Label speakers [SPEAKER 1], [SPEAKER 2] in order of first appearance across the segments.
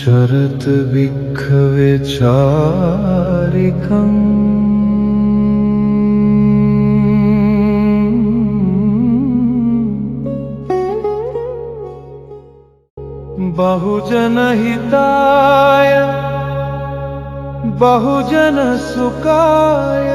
[SPEAKER 1] चरत भिक्खवे चारिकम् बहुजन हिताय बहुजन सुखाय.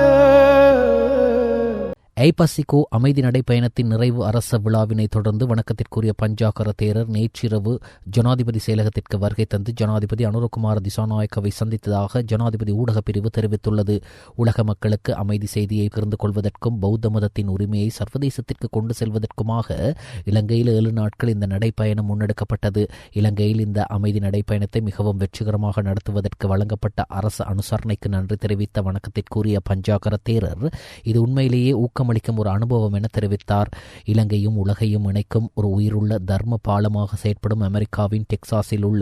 [SPEAKER 2] ஐபசிகோ அமைதி நடைப்பயணத்தின் நிறைவு அரச விழாவினை தொடர்ந்து வணக்கத்திற்குரிய பஞ்சாகர தேரர் நேற்றிரவு ஜனாதிபதி செயலகத்திற்கு வருகை தந்து ஜனாதிபதி அனுரகுமார திசாநாயக்கவை சந்தித்ததாக ஜனாதிபதி ஊடகப் பிரிவு தெரிவித்துள்ளது. உலக மக்களுக்கு அமைதி செய்தியை பகிர்ந்து கொள்வதற்கும் பௌத்த மதத்தின் உரிமையை சர்வதேசத்திற்கு கொண்டு செல்வதற்குமாக இலங்கையில் 7 நாட்கள் இந்த நடைப்பயணம் முன்னெடுக்கப்பட்டது. இலங்கையில் இந்த அமைதி நடைப்பயணத்தை மிகவும் வெற்றிகரமாக நடத்துவதற்கு வழங்கப்பட்ட அரசு அனுசரணைக்கு நன்றி தெரிவித்த வணக்கத்திற்குரிய பஞ்சாகர தேரர் இது உண்மையிலேயே ஊக்கமளிக்கும் ஒரு அனுபவம் என தெரிவித்தார். இலங்கையும் உலகையும் இணைக்கும் ஒரு உயிருள்ள தர்ம பாலமாக செயற்படும் அமெரிக்காவின் டெக்சாஸில் உள்ள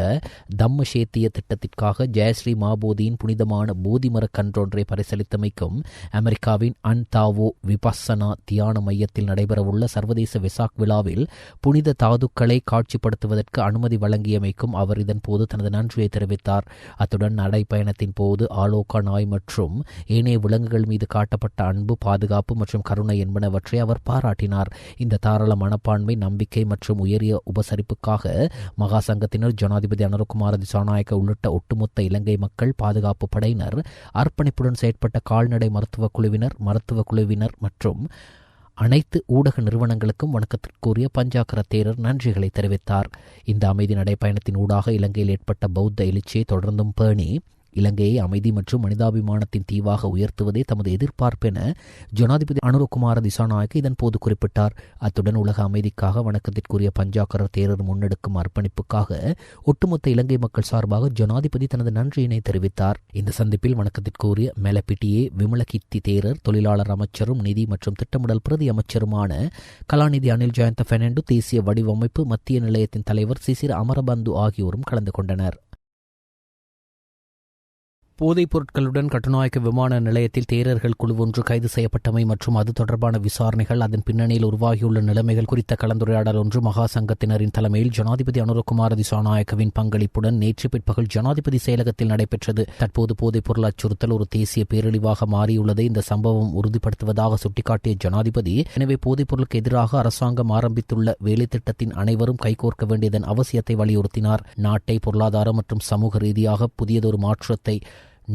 [SPEAKER 2] தம்மசேத்திய திட்டத்திற்காக ஜெயஸ்ரீ மாபோதியின் புனிதமான போதிமர கன்றொன்றை பரிசளித்தமைக்கும் அமெரிக்காவின் அன்தாவோ விபස්සனா தியான மையத்தில் நடைபெறவுள்ள சர்வதேச வெசாக் விழாவில் புனித தாதுக்களை காட்சிப்படுத்துவதற்கு அனுமதி வழங்கியமைக்கும் அவர் இதன் போது தனது நன்றியை தெரிவித்தார். அத்துடன் நடைப்பயணத்தின் போது ஆலோகா நாய் மற்றும் ஏனைய விலங்குகள் மீது காட்டப்பட்ட அன்பு, பாதுகாப்பு மற்றும் கருணை என்பனவற்றை அவர் பாராட்டினார். இந்த தாராள மனப்பான்மை, நம்பிக்கை மற்றும் உயரிய உபசரிப்புக்காக மகா சங்கத்தினர், ஜனாதிபதி அனுரகுமார திசாநாயக்க உள்ளிட்ட ஒட்டுமொத்த இலங்கை மக்கள், பாதுகாப்பு படையினர், அர்ப்பணிப்புடன் செயற்பட்ட கால்நடை மருத்துவ குழுவினர் மற்றும் அனைத்து ஊடக நிறுவனங்களுக்கும் வணக்கத்திற்குரிய பஞ்சாகர தேரர் நன்றிகளை தெரிவித்தார். இந்த அமைதி நடைப்பயணத்தின் ஊடாக இலங்கையில் ஏற்பட்ட பௌத்த எழுச்சியை தொடர்ந்தும் பேணி இலங்கையை அமைதி மற்றும் மனிதாபிமானத்தின் தீவாக உயர்த்துவதே தமது எதிர்பார்ப்பு என ஜனாதிபதி அனுரகுமார திசாநாயக்க இதன் போது குறிப்பிட்டார். அத்துடன் உலக அமைதிக்காக வணக்கத்திற்குரிய பஞ்சாகர தேரர் முன்னெடுக்கும் அர்ப்பணிப்புக்காக ஒட்டுமொத்த இலங்கை மக்கள் சார்பாக ஜனாதிபதி தனது நன்றியினை தெரிவித்தார். இந்த சந்திப்பில் வணக்கத்திற்குரிய மெலபிட்டியே விமலகித்தி தேரர், தொழிலாளர் அமைச்சரும் நிதி மற்றும் திட்டமிடல் பிரதி அமைச்சருமான கலாநிதி அனில் ஜெயந்த பெர்னாண்டோ, தேசிய வடிவமைப்பு மத்திய நிலையத்தின் தலைவர் சிசிர அமரபந்து ஆகியோரும் கலந்து கொண்டனர். போதைப் பொருட்களுடன் கட்டுநாயக்க விமான நிலையத்தில் தேரர்கள் குழு ஒன்று கைது செய்யப்பட்டமை மற்றும் அது தொடர்பான விசாரணைகள், அதன் பின்னணியில் உருவாகியுள்ள நிலைமைகள் குறித்த கலந்துரையாடல் ஒன்று மகா சங்கத்தினரின் தலைமையில் ஜனாதிபதி அனுரகுமார திசாநாயக்கவின் பங்களிப்புடன் நேற்று பிற்பகல் ஜனாதிபதி செயலகத்தில் நடைபெற்றது. தற்போது போதைப் பொருள் அச்சுறுத்தல் ஒரு தேசிய பேரழிவாக மாறியுள்ளதை இந்த சம்பவம் உறுதிப்படுத்துவதாக சுட்டிக்காட்டிய ஜனாதிபதி, எனவே போதைப் பொருளுக்கு எதிராக அரசாங்கம் ஆரம்பித்துள்ள வேலை திட்டத்தின் அனைவரும் கைகோர்க்க வேண்டியதன் அவசியத்தை வலியுறுத்தினார். நாட்டை பொருளாதார மற்றும் சமூக ரீதியாக புதியதொரு மாற்றத்தை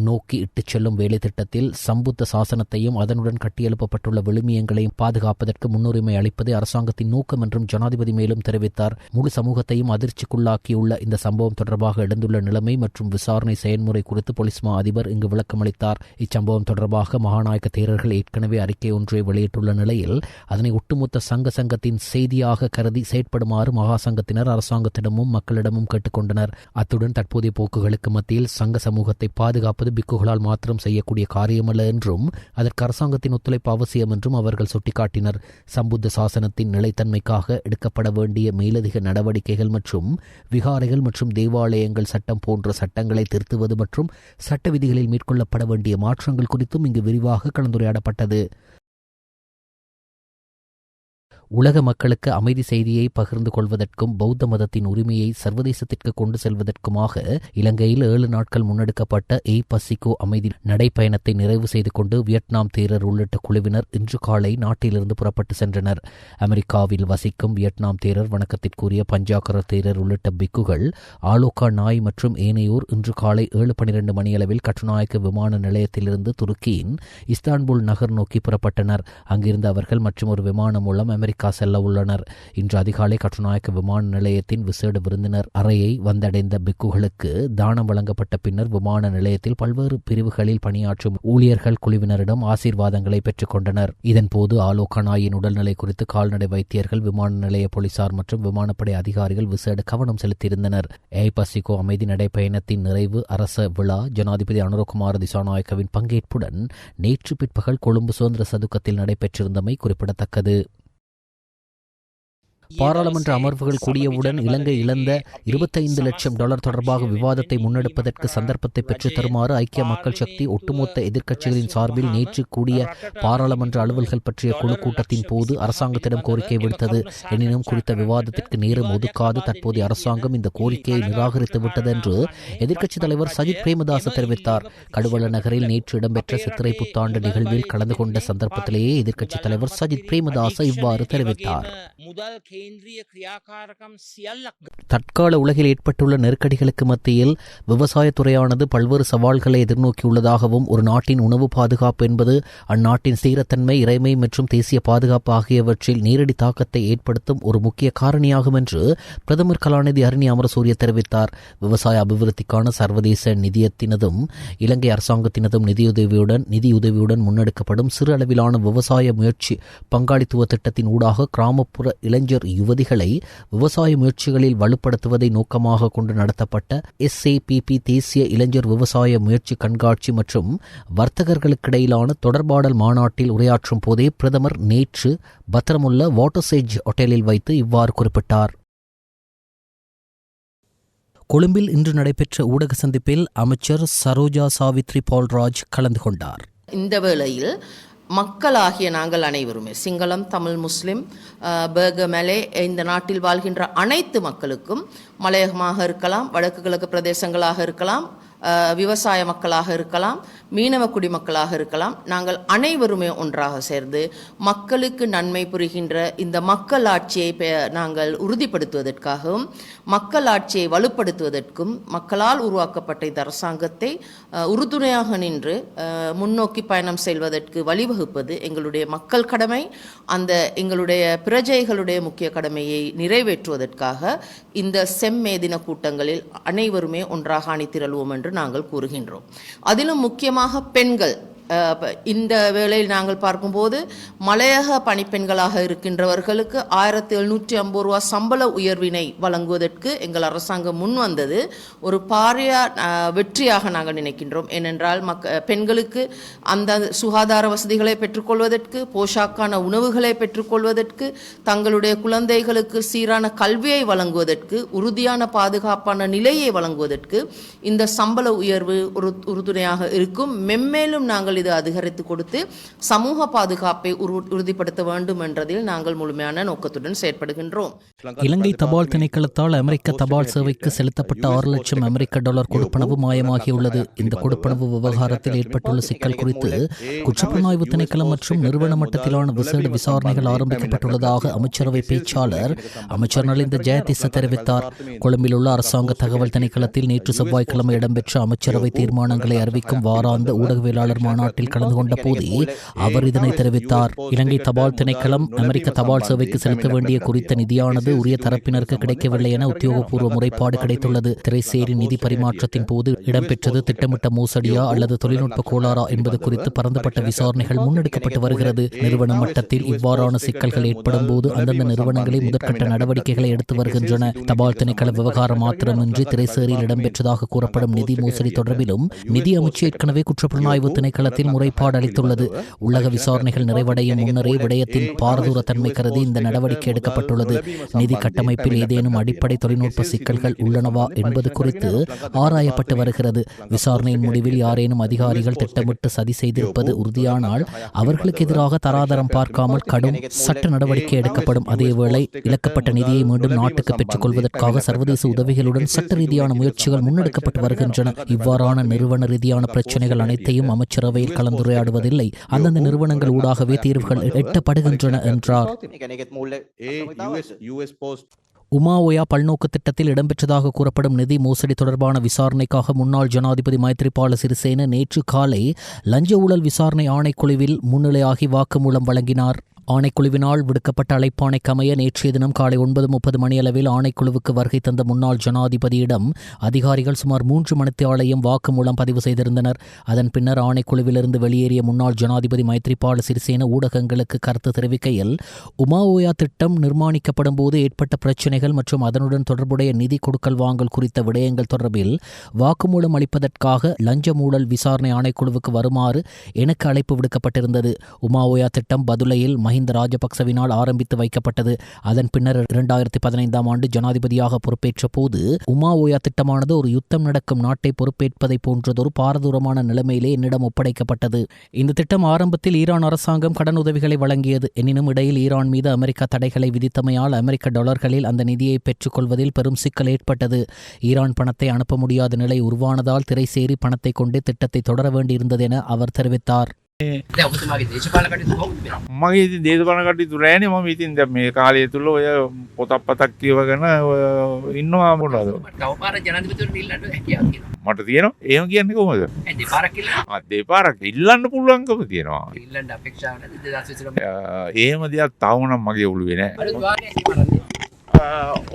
[SPEAKER 2] நோக்கி இட்டுச் செல்லும் வேலை திட்டத்தில் சம்புத்த சாசனத்தையும் அதனுடன் கட்டியெழுப்பப்பட்டுள்ள விழுமியங்களையும் பாதுகாப்பதற்கு முன்னுரிமை அளிப்பதே அரசாங்கத்தின் நோக்கம் என்றும் ஜனாதிபதி மேலும் தெரிவித்தார். முழு சமூகத்தையும் அதிர்ச்சிக்குள்ளாக்கியுள்ள இந்த சம்பவம் தொடர்பாக எழுந்துள்ள நிலைமை மற்றும் விசாரணை செயல்முறை குறித்து போலீஸ் மா அதிபர் இங்கு விளக்கமளித்தார். இச்சம்பவம் தொடர்பாக மகாநாயக்க தேரர்கள் ஏற்கனவே அறிக்கை ஒன்றை வெளியிட்டுள்ள நிலையில் அதனை ஒட்டுமொத்த சங்கத்தின் செய்தியாக கருதி செயற்படுமாறு மகா சங்கத்தினர் அரசாங்கத்திடமும் மக்களிடமும் கேட்டுக்கொண்டனர். அத்துடன் தற்போதைய போக்குகளுக்கு மத்தியில் சங்க சமூகத்தை பாதுகாப்பு பிக்குகளால் மாத்திரம் செய்யக்கூடிய காரியமல்ல என்றும் அதற்கு அரசாங்கத்தின் ஒத்துழைப்பு அவசியம் என்றும் அவர்கள் சுட்டிக்காட்டினர். சம்புத்த சாசனத்தின் நிலைத்தன்மைக்காக எடுக்கப்பட வேண்டிய மேலதிக நடவடிக்கைகள் மற்றும் விகாரைகள் மற்றும் தேவாலயங்கள் சட்டம் போன்ற சட்டங்களை திருத்துவது மற்றும் சட்ட விதிகளில் மேற்கொள்ளப்பட வேண்டிய மாற்றங்கள் குறித்தும் இங்கு விரிவாக கலந்துரையாடப்பட்டது. உலக மக்களுக்கு அமைதி செய்தியை பகிர்ந்து கொள்வதற்கும் பௌத்த மதத்தின் உரிமையை சர்வதேசத்திற்கு கொண்டு செல்வதற்குமாக இலங்கையில் 7 நாட்கள் முன்னெடுக்கப்பட்ட ஐபசிகோ அமைதி நடைப்பயணத்தை நிறைவு செய்து கொண்டு வியட்நாம் தேரர் உள்ளிட்ட குழுவினர் இன்று காலை நாட்டிலிருந்து புறப்பட்டு சென்றனர். அமெரிக்காவில் வசிக்கும் வியட்நாம் தேரர், வணக்கத்திற்குரிய பஞ்சாகர தேரர் உள்ளிட்ட பிக்குகள், ஆலோகா நாய் மற்றும் ஏனையோர் இன்று காலை 7:12 மணியளவில் கட்டுநாயக்க விமான நிலையத்திலிருந்து துருக்கியின் இஸ்தான்புல் நகர் நோக்கி புறப்பட்டனர். அங்கிருந்து அவர்கள் மற்றும் ஒரு விமானம் மூலம் அமெரிக்கா செல்ல உள்ளனர். இன்று அதிகாலை கட்டுநாயக்க விமான நிலையத்தின் விசேட விருந்தினர் அறையை வந்தடைந்த பிக்குகளுக்கு தானம் வழங்கப்பட்ட பின்னர் விமான நிலையத்தில் பல்வேறு பிரிவுகளில் பணியாற்றும் ஊழியர்கள் குழுவினரிடம் ஆசீர்வாதங்களை பெற்றுக் கொண்டனர். இதன்போது ஆலோகா நாயின் உடல்நிலை குறித்து கால்நடை வைத்தியர்கள், விமான நிலைய போலீசார் மற்றும் விமானப்படை அதிகாரிகள் விசேட கவனம் செலுத்தியிருந்தனர். ஐபசிகோ அமைதி நடைப்பயணத்தின் நிறைவு அரச விழா ஜனாதிபதி அனுரகுமார திசாநாயக்கவின் பங்கேற்புடன் நேற்று பிற்பகல் கொழும்பு சுதந்திர சதுக்கத்தில் நடைபெற்றிருந்தமை குறிப்பிடத்தக்கது. பாராளுமன்ற அமர்வுகள் கூடியவுடன் இலங்கை இழந்த $25 லட்சம் தொடர்பாக விவாதத்தை முன்னெடுப்பதற்கு சந்தர்ப்பத்தை பெற்றுத் தருமாறு ஐக்கிய மக்கள் சக்தி ஒட்டுமொத்த எதிர்க்கட்சிகளின் சார்பில் நேற்று கூடிய பாராளுமன்ற அலுவல்கள் பற்றிய குழு கூட்டத்தின் போது அரசாங்கத்திடம் கோரிக்கை விடுத்தது. எனினும் குறித்த விவாதத்திற்கு நேரம் ஒதுக்காது தற்போதைய அரசாங்கம் இந்த கோரிக்கையை நிராகரித்து விட்டது என்று எதிர்க்கட்சித் தலைவர் சஜித் பிரேமதாச தெரிவித்தார். கடுவள நகரில் நேற்று இடம்பெற்ற சித்திரை புத்தாண்டு நிகழ்வில் கலந்து கொண்ட சந்தர்ப்பத்திலேயே எதிர்க்கட்சித் தலைவர் சஜித் பிரேமதாச இவ்வாறு தெரிவித்தார். தற்கால உலகில் ஏற்பட்டுள்ள நெருக்கடிகளுக்கு மத்தியில் விவசாயத்துறையானது பல்வேறு சவால்களை எதிர்நோக்கியுள்ளதாகவும் ஒரு நாட்டின் உணவு பாதுகாப்பு என்பது அந்நாட்டின் ஸ்திரத்தன்மை, இறைமை மற்றும் தேசிய பாதுகாப்பு ஆகியவற்றில் நேரடி தாக்கத்தை ஏற்படுத்தும் ஒரு முக்கிய காரணியாகும் என்று பிரதமர் கலாநிதி அருணி அமரசூரிய தெரிவித்தார். விவசாய அபிவிருத்திக்கான சர்வதேச நிதியத்தினதும் இலங்கை அரசாங்கத்தினதும் நிதியுதவியுடன் முன்னெடுக்கப்படும் சிறு அளவிலான விவசாய முயற்சி பங்காளித்துவ திட்டத்தின் ஊடாக கிராமப்புற இளைஞர் யுவதிகளை விவசாய முயற்சிகளில் வலுப்படுத்துவதை நோக்கமாக கொண்டு நடத்தப்பட்ட SAPP தேசிய இளைஞர் விவசாய முயற்சி கண்காட்சி மற்றும் வர்த்தகர்களுக்கிடையிலான தொடர்பாடல் மாநாட்டில் உரையாற்றும் போதே பிரதமர் நேற்று பத்திரமுள்ள வாட்டர்சேஜ் ஹோட்டலில் வைத்து இவ்வாறு குறிப்பிட்டார். கொழும்பில் இன்று நடைபெற்ற ஊடக சந்திப்பில் அமைச்சர் சரோஜா சாவித்ரி பால்ராஜ் கலந்து கொண்டார்.
[SPEAKER 3] இந்த வேளையில் மக்களாகிய நாங்கள் அனைவருமே சிங்களம், தமிழ், முஸ்லிம், பேக, மலே இந்த நாட்டில் வாழ்கின்ற அனைத்து மக்களுக்கும் மலையகமாக இருக்கலாம், வடக்கு கிழக்கு பிரதேசங்களாக இருக்கலாம், விவசாய மக்களாக இருக்கலாம், மீனவ குடிமக்களாக இருக்கலாம், நாங்கள் அனைவருமே ஒன்றாக சேர்ந்து மக்களுக்கு நன்மை புரிகின்ற இந்த மக்கள் ஆட்சியை நாங்கள் உறுதிப்படுத்துவதற்காகவும் மக்கள் ஆட்சியை வலுப்படுத்துவதற்கும் மக்களால் உருவாக்கப்பட்ட இந்த அரசாங்கத்தை உறுதுணையாக நின்று முன்னோக்கி பயணம் செல்வதற்கு வழிவகுப்பது எங்களுடைய மக்கள் கடமை. அந்த எங்களுடைய பிரஜைகளுடைய முக்கிய கடமையை நிறைவேற்றுவதற்காக இந்த செம்மேதின கூட்டங்களில் அனைவருமே ஒன்றாக அணிதிரள்வோம் என்று நாங்கள் கூறுகின்றோம். அதிலும் முக்கியமாக பெண்கள் இந்த வேளையில் நாங்கள் பார்க்கும்போது மலையக பணிப்பெண்களாக இருக்கின்றவர்களுக்கு 1750 ரூபா சம்பள உயர்வினை வழங்குவதற்கு எங்கள் அரசாங்கம் முன் வந்தது ஒரு பாரிய வெற்றியாக நாங்கள் நினைக்கின்றோம். ஏனென்றால் பெண்களுக்கு அந்த சுகாதார வசதிகளை பெற்றுக்கொள்வதற்கு, போஷாக்கான உணவுகளை பெற்றுக்கொள்வதற்கு, தங்களுடைய குழந்தைகளுக்கு சீரான கல்வியை வழங்குவதற்கு, உறுதியான பாதுகாப்பான நிலையை வழங்குவதற்கு இந்த சம்பள உயர்வு ஒரு உறுதுணையாக இருக்கும். மென்மேலும் நாங்கள் இது அதிகரித்து கொடுத்து சமூக பாதுகாப்பை உறுதிப்படுத்த வேண்டும் என்றதில் நாங்கள் முழுமையான நோக்கத்துடன் செயற்படுகின்றோம்.
[SPEAKER 2] இலங்கை தபால் திணைக்களத்தால் அமெரிக்க தபால் சேவைக்கு செலுத்தப்பட்ட $6 லட்சம் அமெரிக்க கொடுப்பனவு மாயமாகியுள்ளது. இந்த கொடுப்பனவு விவகாரத்தில் ஏற்பட்டுள்ள சிக்கல் குறித்து குற்றப்புலனாய்வு திணைக்களம் மற்றும் நிறுவன மட்டத்திலான விசேட விசாரணைகள் ஆரம்பிக்கப்பட்டுள்ளதாக அமைச்சரவை பேச்சாளர் அமைச்சர் நலிந்த ஜெயதிச தெரிவித்தார். கொழும்பில் உள்ள அரசாங்க தகவல் திணைக்களத்தில் நேற்று செவ்வாய்க்கிழமை இடம்பெற்ற அமைச்சரவை தீர்மானங்களை அறிவிக்கும் வாராந்த ஊடகவியலாளர் மாநாட்டில் கலந்து கொண்ட போதே அவர் இதனை தெரிவித்தார். இலங்கை தபால் திணைக்களம் அமெரிக்க தபால் சேவைக்கு செலுத்த வேண்டிய குறித்த நிதியானது உரிய தரப்பினருக்கு கிடைக்கவில்லை என உத்தியோகபூர்வ முறைப்பாடு கிடைத்துள்ளது. திரைசேரி நிதி பரிமாற்றத்தின் போது இடம்பெற்றது திட்டமிட்ட மோசடியா அல்லது தொழில்நுட்ப கோளாறா என்பது குறித்து பரந்துபட்ட விசாரணைகள் முன்னெடுக்கப்பட்டு வருகிறது. நிறுவன மட்டத்தில் இவ்வாறான சிக்கல்கள் ஏற்படும் போது அந்தந்த நிறுவனங்களை முதற்கட்ட நடவடிக்கைகளை எடுத்து வருகின்றன. தபால் திணைக்கள விவகாரம் மாத்திரமின்றி திரைசேரியில் இடம்பெற்றதாக கூறப்படும் நிதி மோசடி தொடர்பிலும் நிதி அமைச்சு ஏற்கனவே குற்றப்புலனாய்வு திணைக்களத்தில் முறைப்பாடு அளித்துள்ளது. உள்ளக விசாரணைகள் நிறைவடையும் முன்னரே விடயத்தின் பாரதூர தன்மை கருதி இந்த நடவடிக்கை எடுக்கப்பட்டுள்ளது. நிதி கட்டமைப்பில் ஏதேனும் அடிப்படை தொழில்நுட்ப சிக்கல்கள் உள்ளனவா என்பது குறித்து ஆராயப்பட்டு வருகிறது. விசாரணையின் முடிவில் யாரேனும் அதிகாரிகள் திட்டமிட்டு சதி செய்திருப்பது உறுதியானால் அவர்களுக்கு எதிராக தராதரம் பார்க்காமல் கடும் சட்ட நடவடிக்கை எடுக்கப்படும். அதேவேளை இழக்கப்பட்ட நிதியை மீண்டும் நாட்டுக்கு பெற்றுக் கொள்வதற்காக சர்வதேச உதவிகளுடன் சட்ட ரீதியான முயற்சிகள் முன்னெடுக்கப்பட்டு வருகின்றன. இவ்வாறான நிறுவன ரீதியான பிரச்சனைகள் அனைத்தையும் அமைச்சரவையில் கலந்துரையாடுவதில்லை. அந்தந்த நிறுவனங்கள் ஊடாகவே தீர்வுகள் எட்டப்படுகின்றன என்றார். உமாஓயா பல்நோக்கு திட்டத்தில் இடம்பெற்றதாக கூறப்படும் நிதி மோசடி தொடர்பான விசாரணைக்காக முன்னாள் ஜனாதிபதி மைத்ரிபால சிறிசேன நேற்று காலை லஞ்ச ஊழல் விசாரணை ஆணைக்குழுவில் முன்னிலையாகி வாக்குமூலம் வழங்கினார். ஆணைக்குழுவினால் விடுக்கப்பட்ட அழைப்பாணைக்கு அமைய நேற்றைய தினம் காலை 9:30 மணியளவில் ஆணைக்குழுவுக்கு வருகை தந்த முன்னாள் ஜனாதிபதியிடம் அதிகாரிகள் சுமார் 3 மணித்தியாலையும் வாக்குமூலம் பதிவு செய்திருந்தனர். அதன் பின்னர் ஆணைக்குழுவிலிருந்து வெளியேறிய முன்னாள் ஜனாதிபதி மைத்ரிபால சிறிசேன ஊடகங்களுக்கு கருத்து தெரிவிக்கையில் உமாஓயா திட்டம் நிர்மாணிக்கப்படும் போது ஏற்பட்ட பிரச்சினைகள் மற்றும் அதனுடன் தொடர்புடைய நிதி கொடுக்கல் வாங்கல் குறித்த விடயங்கள் தொடர்பில் வாக்குமூலம் அளிப்பதற்காக லஞ்ச ஊழல் விசாரணை ஆணைக்குழுவுக்கு வருமாறு எனக்கு அழைப்பு விடுக்கப்பட்டிருந்தது. உமாஓயா திட்டம் பதுளையில் மஹிந்த மஹிந்த ராஜபக்சவினால் ஆரம்பித்து வைக்கப்பட்டது. அதன் பின்னர் 2015 ஆண்டு ஜனாதிபதியாக பொறுப்பேற்ற போது உமாஓயா திட்டமானது ஒரு யுத்தம் நடக்கும் நாட்டை பொறுப்பேற்பதை போன்றதொரு பாரதூரமான நிலைமையிலே என்னிடம் ஒப்படைக்கப்பட்டது. இந்த திட்டம் ஆரம்பத்தில் ஈரான் அரசாங்கம் கடன் உதவிகளை வழங்கியது. எனினும் இடையில் ஈரான் மீது அமெரிக்கா தடைகளை விதித்தமையால் அமெரிக்க டாலர்களில் அந்த நிதியை பெற்றுக்கொள்வதில் பெரும் சிக்கல் ஏற்பட்டது. ஈரான் பணத்தை அனுப்ப முடியாத நிலை உருவானதால் திரைசேரி பணத்தை கொண்டு திட்டத்தை தொடர வேண்டியிருந்தது என அவர் தெரிவித்தார்.
[SPEAKER 4] මගේ ඉතින් දේශපාලන කටයුතු රෑනේ මම ඉතින් දැන් මේ කාලය තුල ඔය පොතක් පතක් කියවගෙන ඉන්නවා මොනවද මට තියෙනවා එහෙම කියන්නේ කොහොමද දෙපාරක් ඉල්ලන්න පුළුවන්කම තියෙනවා එහෙම දෙයක් තව නම් මගේ ඔළුවේ නෑ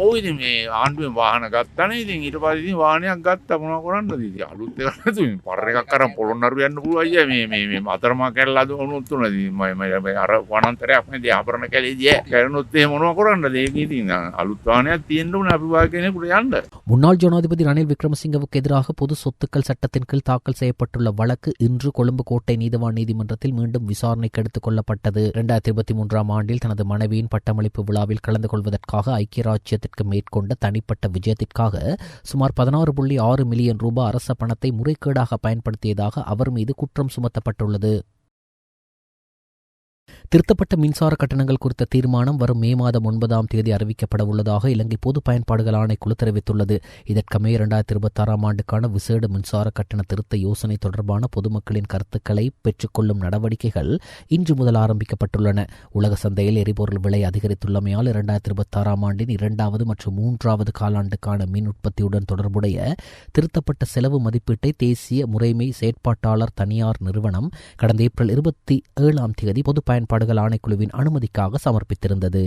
[SPEAKER 4] ඔව් ඉතින් මේ ආණ්ඩුවෙන් වාහන ගත්තානේ ඉතින් ඊට පස්සේ ඉතින් වාහනයක් ගත්තා මොනවා කරන්නද ඉතින් අලුත් එකක් නේද මේ පර එකක් අරන් පොළොන්නරු යන්න පුළුවන් අයියා මේ අතරමා කැරලා දුන්නොත් උන ඉතින් මම අර වනාන්තරයක් මේ ආභරණ කැලේදී කරනොත් එහෙම මොනවා කරන්නද ඒක ඉතින් අලුත් වාහනයක් තියෙන්න ඕනේ අපි වාගේ කෙනෙකුට යන්න.
[SPEAKER 2] முன்னாள் ஜனாதிபதி ரணில் விக்ரமசிங்கவுக்கு எதிராக பொது சொத்துக்கள் சட்டத்தின் கீழ் தாக்கல் செய்யப்பட்டுள்ள வழக்கு இன்று கொழும்பு கோட்டை நீதவான் நீதிமன்றத்தில் மீண்டும் விசாரணைக்கு எடுத்துக் கொள்ளப்பட்டது. 2023 ஆண்டில் தனது மனைவியின் பட்டமளிப்பு விழாவில் கலந்து கொள்வதற்காக ஐக்கிய ராஜ்யத்திற்கு மேற்கொண்ட தனிப்பட்ட விஜயத்திற்காக சுமார் 16.6 மில்லியன் ரூபாய் அரச பணத்தை முறைகேடாக பயன்படுத்தியதாக அவர் மீது குற்றம் சுமத்தப்பட்டுள்ளது. திருத்தப்பட்ட மின்சார கட்டணங்கள் குறித்த தீர்மானம் வரும் மே மாதம் 9ஆம் தேதி அறிவிக்கப்பட உள்ளதாக இலங்கை பொது பயன்பாடுகள் ஆணைக்குழு தெரிவித்துள்ளது. இதற்கமே 2026 ஆண்டுக்கான விசேட மின்சார கட்டண திருத்த யோசனை தொடர்பான பொதுமக்களின் கருத்துக்களை பெற்றுக்கொள்ளும் நடவடிக்கைகள் இன்று முதல் ஆரம்பிக்கப்பட்டுள்ளன. உலக சந்தையில் எரிபொருள் விலை அதிகரித்துள்ளமையால் 2026 ஆண்டின் 2வது மற்றும் 3வது காலாண்டுக்கான மின் உற்பத்தியுடன் தொடர்புடைய திருத்தப்பட்ட செலவு மதிப்பீட்டை தேசிய முறைமை செயற்பாட்டாளர் தனியார் நிறுவனம் கடந்த ஏப்ரல் 27ஆம் தேதி பொது பயன்பாடுகள் ஆணைக்குழுவின் அனுமதிக்காக சமர்ப்பித்திருந்தது.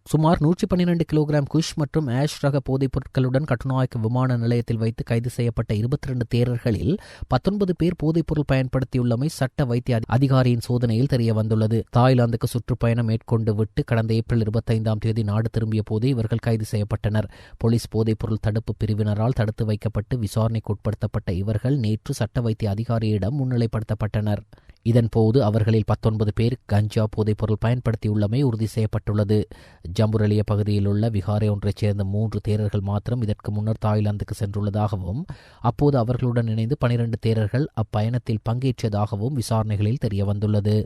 [SPEAKER 2] சுமார் 112 கிலோகிராம் குஷ் மற்றும் ஆஷ் ரக போதைப் பொருட்களுடன் கட்டுநாயக்க விமான நிலையத்தில் வைத்து கைது செய்யப்பட்ட 22 தேரர்களில் 19 பேர் போதைப்பொருள் பயன்படுத்தியுள்ளமை சட்ட வைத்திய அதிகாரியின் சோதனையில் தெரிய வந்துள்ளது. தாய்லாந்துக்கு சுற்றுப்பயணம் மேற்கொண்டு விட்டு கடந்த ஏப்ரல் 25ஆம் தேதி நாடு திரும்பிய போதே இவர்கள் கைது செய்யப்பட்டனர். போலீஸ் போதைப்பொருள் தடுப்பு பிரிவினரால் தடுத்து வைக்கப்பட்டு விசாரணைக்கு உட்படுத்தப்பட்ட இவர்கள் நேற்று சட்ட வைத்திய அதிகாரியிடம் முன்னிலைப்படுத்தப்பட்டனர். இதன்போது அவர்களில் 19 பேர் கஞ்சா போதைப்பொருள் பயன்படுத்தியுள்ளமை உறுதி செய்யப்பட்டுள்ளது. ஜம்புரலிய பகுதியில் உள்ள விகாரை ஒன்றைச் சேர்ந்த 3 தேரர்கள் மாத்திரம் இதற்கு முன்னர் தாய்லாந்துக்கு சென்றுள்ளதாகவும் அப்போது அவர்களுடன் இணைந்து 12 தேரர்கள் அப்பயணத்தில் பங்கேற்றதாகவும் விசாரணைகளில் தெரியவந்துள்ளது.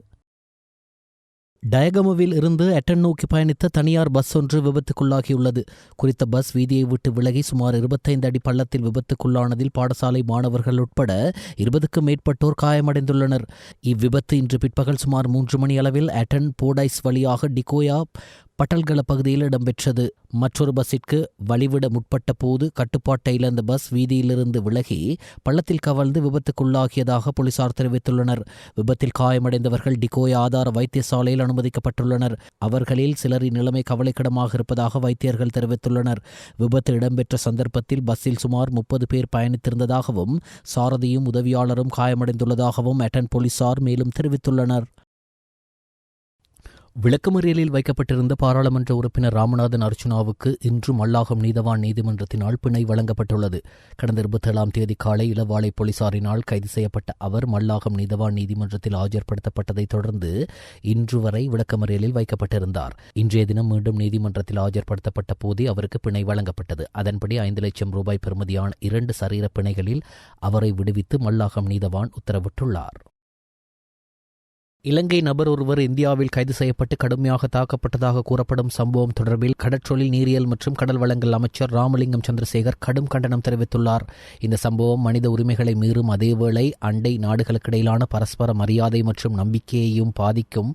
[SPEAKER 2] டயகமுவில் இருந்து எட்டன் நோக்கி பயணித்த தனியார் பஸ் ஒன்று விபத்துக்குள்ளாகியுள்ளது. குறித்த பஸ் வீதியை விட்டு விலகி சுமார் 25 அடி பள்ளத்தில் விபத்துக்குள்ளானதில் பாடசாலை மாணவர்கள் உட்பட 20க்கும் மேற்பட்டோர் காயமடைந்துள்ளனர். இவ்விபத்து இன்று பிற்பகல் சுமார் 3 மணி அளவில் எட்டன் போடைஸ் வழியாக டிகோயா பட்டல்கள பகுதியில் இடம்பெற்றது. மற்றொரு பஸ்ஸிற்கு வழிவிட முற்பட்ட போது கட்டுப்பாட்டை இழந்த பஸ் வீதியிலிருந்து விலகி பள்ளத்தில் கவழ்ந்து விபத்துக்குள்ளாகியதாக போலீசார் தெரிவித்துள்ளனர். விபத்தில் காயமடைந்தவர்கள் டிகோயா ஆதார வைத்தியசாலையில் அனுமதிக்கப்பட்டுள்ளனர். அவர்களில் சிலரின் நிலைமை கவலைக்கிடமாக இருப்பதாக வைத்தியர்கள் தெரிவித்துள்ளனர். விபத்து இடம்பெற்ற சந்தர்ப்பத்தில் பஸ்ஸில் சுமார் 30 பேர் பயணித்திருந்ததாகவும் சாரதியும் உதவியாளரும் காயமடைந்துள்ளதாகவும் எட்டன் போலீசார் மேலும் தெரிவித்துள்ளனர். விளக்கமறியலில் வைக்கப்பட்டிருந்த பாராளுமன்ற உறுப்பினர் ராமநாதன் அர்ச்சுனாவுக்கு இன்று மல்லாகம் நீதவான் நீதிமன்றத்தினால் பிணை வழங்கப்பட்டுள்ளது. கடந்த 27ஆம் தேதி காலை இளவாலை போலீசாரினால் கைது செய்யப்பட்ட அவர் மல்லாகம் நீதவான் நீதிமன்றத்தில் ஆஜர்படுத்தப்பட்டதைத் தொடர்ந்து இன்று வரை விளக்கமறியலில் வைக்கப்பட்டிருந்தார். இன்றைய தினம் மீண்டும் நீதிமன்றத்தில் ஆஜர்படுத்தப்பட்ட போதே அவருக்கு பிணை வழங்கப்பட்டது. அதன்படி 5 லட்சம் ரூபாய் பெறுமதியான 2 சரீர பிணைகளில் அவரை விடுவித்து மல்லாகம் நீதவான் உத்தரவிட்டுள்ளார். இலங்கை நபர் ஒருவர் இந்தியாவில் கைது செய்யப்பட்டு கடுமையாக தாக்கப்பட்டதாக கூறப்படும் சம்பவம் தொடர்பில் கடற்றொழில் நீரியல் மற்றும் கடல் வளங்கள் அமைச்சர் ராமலிங்கம் சந்திரசேகர் கடும் கண்டனம் தெரிவித்துள்ளார். இந்த சம்பவம் மனித உரிமைகளை மீறும் அதேவேளை அண்டை நாடுகளுக்கிடையிலான பரஸ்பர மரியாதை மற்றும் நம்பிக்கையையும் பாதிக்கும்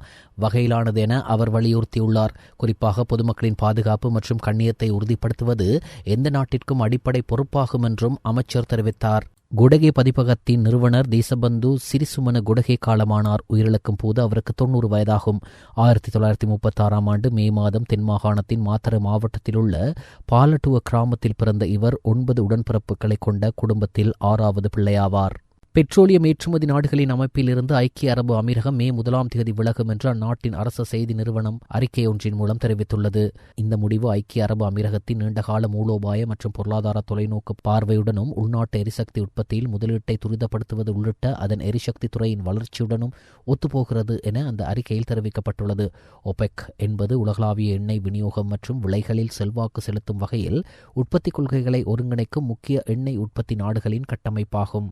[SPEAKER 2] வகையிலானது என அவர் வலியுறுத்தியுள்ளார். குறிப்பாக பொதுமக்களின் பாதுகாப்பு மற்றும் கண்ணியத்தை உறுதிப்படுத்துவது எந்த நாட்டிற்கும் அடிப்படை பொறுப்பாகும் என்றும் அமைச்சர் தெரிவித்தார். குடகே பதிப்பகத்தின் நிறுவனர் தேசபந்து சிறிசுமன குடகே காலமானார். உயிரிழக்கும் போது அவருக்கு 90 வயதாகும். 1936ஆம் ஆண்டு மே மாதம் தென் மாகாணத்தின் மாத்தறை மாவட்டத்தில் உள்ள பாலட்டுவ கிராமத்தில் பிறந்த இவர் 9 உடன்பிறப்புகளை கொண்ட குடும்பத்தில் 6வது பிள்ளையாவார். பெட்ரோலியம் ஏற்றுமதி நாடுகளின் அமைப்பில் இருந்து ஐக்கிய அரபு அமீரகம் மே 1 விலகும் என்று அந்நாட்டின் அரச செய்தி நிறுவனம் அறிக்கை ஒன்றின் மூலம் தெரிவித்துள்ளது. இந்த முடிவு ஐக்கிய அரபு அமீரகத்தின் நீண்டகால மூலோபாய மற்றும் பொருளாதார தொலைநோக்கு பார்வையுடனும் உள்நாட்டு எரிசக்தி உற்பத்தியில் முதலீட்டை துரிதப்படுத்துவது உள்ளிட்ட அதன் எரிசக்தி துறையின் வளர்ச்சியுடனும் ஒத்துப்போகிறது என அந்த அறிக்கையில் தெரிவிக்கப்பட்டுள்ளது. ஒபெக் என்பது உலகளாவிய எண்ணெய் விநியோகம் மற்றும் விலைகளில் செல்வாக்கு செலுத்தும் வகையில் உற்பத்தி கொள்கைகளை ஒருங்கிணைக்கும் முக்கிய எண்ணெய் உற்பத்தி நாடுகளின் கட்டமைப்பாகும்.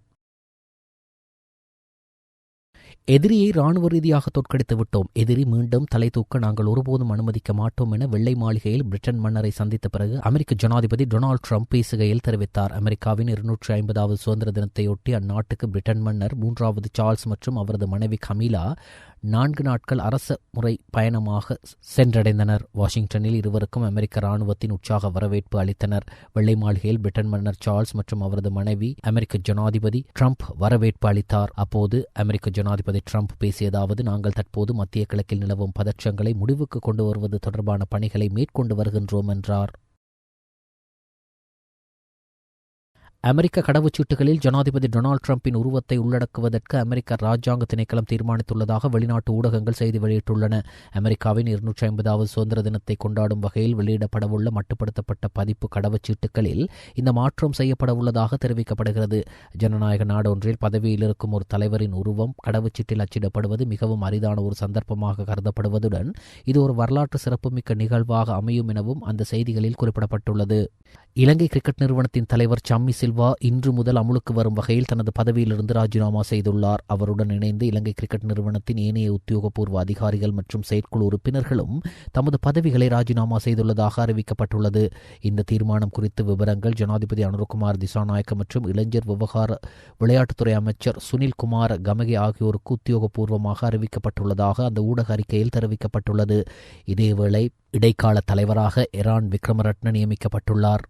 [SPEAKER 2] எதிரியை இராணுவ ரீதியாக தோற்கடித்து விட்டோம். எதிரி மீண்டும் தலை தூக்க நாங்கள் ஒருபோதும் அனுமதிக்க மாட்டோம் என வெள்ளை மாளிகையில் பிரிட்டன் மன்னரை சந்தித்த பிறகு அமெரிக்க ஜனாதிபதி டொனால்ட் ட்ரம்ப் பேசுகையில் தெரிவித்தார். அமெரிக்காவின் 250வது சுதந்திர தினத்தையொட்டி அந்நாட்டுக்கு பிரிட்டன் மன்னர் 3வது சார்ல்ஸ் மற்றும் அவரது மனைவி கமீலா 4 நாட்கள் அரச முறை பயணமாக சென்றடைந்தனர். வாஷிங்டனில் இருவருக்கும் அமெரிக்க இராணுவத்தின் உற்சாக வரவேற்பு அளித்தனர். வெள்ளை மாளிகையில் பிரிட்டன் மன்னர் சார்ல்ஸ் மற்றும் அவரது மனைவி அமெரிக்க ஜனாதிபதி ட்ரம்ப் வரவேற்பு அளித்தார். அப்போது அமெரிக்க ஜனாதிபதி ட்ரம்ப் பேசியதாவது, நாங்கள் தற்போது மத்திய கிழக்கில் நிலவும் பதற்றங்களை முடிவுக்கு கொண்டு வருவது தொடர்பான பணிகளை மேற்கொண்டு வருகின்றோம் என்றார். அமெரிக்க கடவுச்சீட்டுகளில் ஜனாதிபதி டொனால்ட் ட்ரம்பின் உருவத்தை உள்ளடக்குவதற்கு அமெரிக்க இராஜாங்க திணைக்களம் தீர்மானித்துள்ளதாக வெளிநாட்டு ஊடகங்கள் செய்தி வெளியிட்டுள்ளன. அமெரிக்காவின் 250வது சுதந்திர தினத்தை கொண்டாடும் வகையில் வெளியிடப்படவுள்ள மட்டுப்படுத்தப்பட்ட பதிப்பு கடவுச்சீட்டுகளில் இந்த மாற்றம் செய்யப்படவுள்ளதாக தெரிவிக்கப்படுகிறது. ஜனநாயக நாடொன்றில் பதவியில் இருக்கும் ஒரு தலைவரின் உருவம் கடவுச்சீட்டில் அச்சிடப்படுவது மிகவும் அரிதான ஒரு சந்தர்ப்பமாக கருதப்படுவதுடன் இது ஒரு வரலாற்று சிறப்புமிக்க நிகழ்வாக அமையும் எனவும் அந்த செய்திகளில் குறிப்பிடப்பட்டுள்ளது. இலங்கை கிரிக்கெட் நிறுவனத்தின் தலைவர் சம்மி சில்வா இன்று முதல் அமுலுக்கு வரும் வகையில் தனது பதவியிலிருந்து ராஜினாமா செய்துள்ளார். அவருடன் இணைந்து இலங்கை கிரிக்கெட் நிறுவனத்தின் ஏனைய உத்தியோகபூர்வ அதிகாரிகள் மற்றும் செயற்குழு உறுப்பினர்களும் தமது பதவிகளை ராஜினாமா செய்துள்ளதாக அறிவிக்கப்பட்டுள்ளது. இந்த தீர்மானம் குறித்து விவரங்கள் ஜனாதிபதி அனுரகுமார் திசாநாயக்க மற்றும் இளைஞர் விவகார விளையாட்டுத்துறை அமைச்சர் சுனில் குமார் கமகே ஆகியோருக்கு உத்தியோகபூர்வமாக அறிவிக்கப்பட்டுள்ளதாக அந்த ஊடக அறிக்கையில் தெரிவிக்கப்பட்டுள்ளது. இதேவேளை இடைக்கால தலைவராக எரான் விக்ரமரட்ன நியமிக்கப்பட்டுள்ளார்.